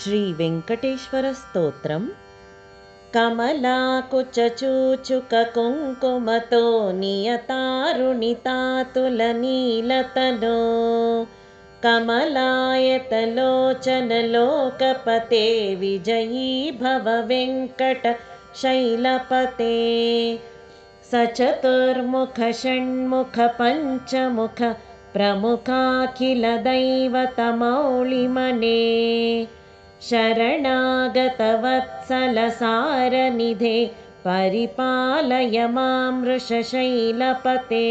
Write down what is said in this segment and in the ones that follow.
श्रीवेङ्कटेश्वरस्तोत्रम्। कमलाकुचूचुककुङ्कुमतो नियतारुणितातुलनीलतनो कमलायतलोचनलोकपते विजयी भव वेङ्कटशैलपते। सचतुर्मुख षण्मुख पञ्चमुख प्रमुखाखिलदैवतमौलिमने शरणागतवत्सलसारनिधे परिपालय मां वृषशैलपते।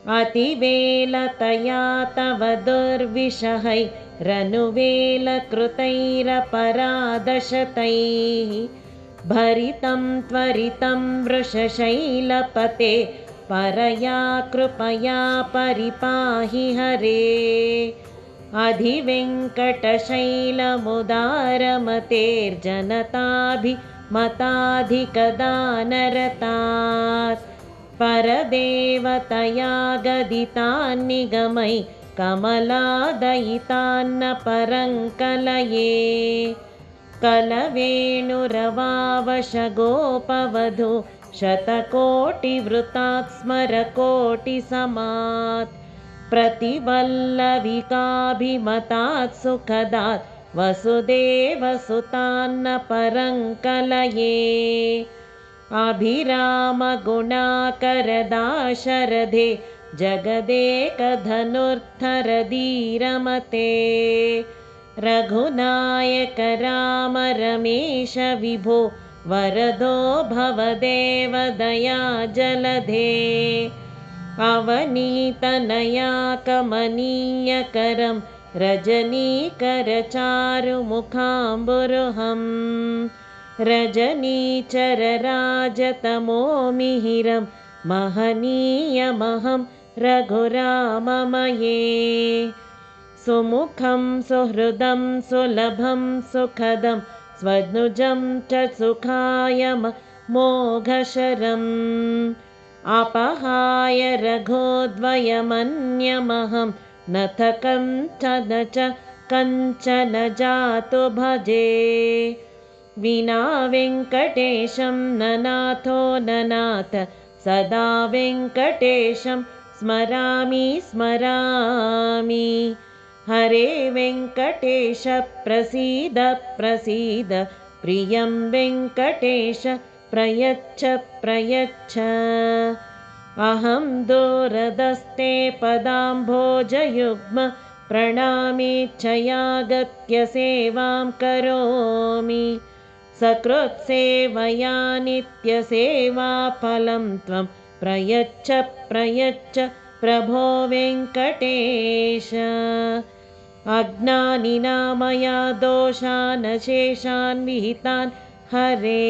अतिवेलतया तव दुर्विषहैरनुवेलकृतैरपराधशतैः भरितं त्वरितं वृषशैलपते परया कृपया परिपाहि हरे। अधिवेङ्कटशैलमुदारमतेर्जनताभिमताधिकदानरतात् परदेवतया गदितान्निगमै कमलादयितान्न परङ्कलये। कलवेणुरवावशगोपवधू शतकोटिवृतात् स्मरकोटिसमात् प्रतिवल्लविकाभिमतात् सुखदात् वसुदेवसुतान्न परङ्कलये। अभिरामगुणाकरदाशरथे जगदेकधनुर्धरधीरमते रघुनायक राम रमेश विभो वरदो भवदेवदया जलधे। अवनीतनया कमनीयकरं रजनीकरचारुमुखाम्बुरुहं रजनीचरराजतमोमिहिरं महनीयमहं रघुराममये। सुमुखं सुहृदं सुलभं सुखदं स्वनुजं च सुखायममोघशरम् अपहाय रघोद्वयमन्यमहं नथ कञ्चन च कञ्चन जातु भजे। विना वेङ्कटेशं ननाथो ननाथ सदा वेङ्कटेशं स्मरामि स्मरामि। हरे वेङ्कटेश प्रसीद प्रसीद प्रियं वेङ्कटेश प्रयच्छ प्रयच्छ। अहं दूरदस्ते पदाम्भोजयुग्म प्रणामेच्छयागत्य सेवां करोमि। सकृत्सेवया नित्यसेवाफलं त्वं प्रयच्छ प्रयच्छ प्रभो वेङ्कटेश। अज्ञानिना दोषान् शेषान् विहितान् हरे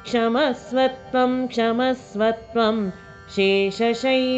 क्षमस्वत्वं क्षमस्वत्वं शेषशैलशिखामणे।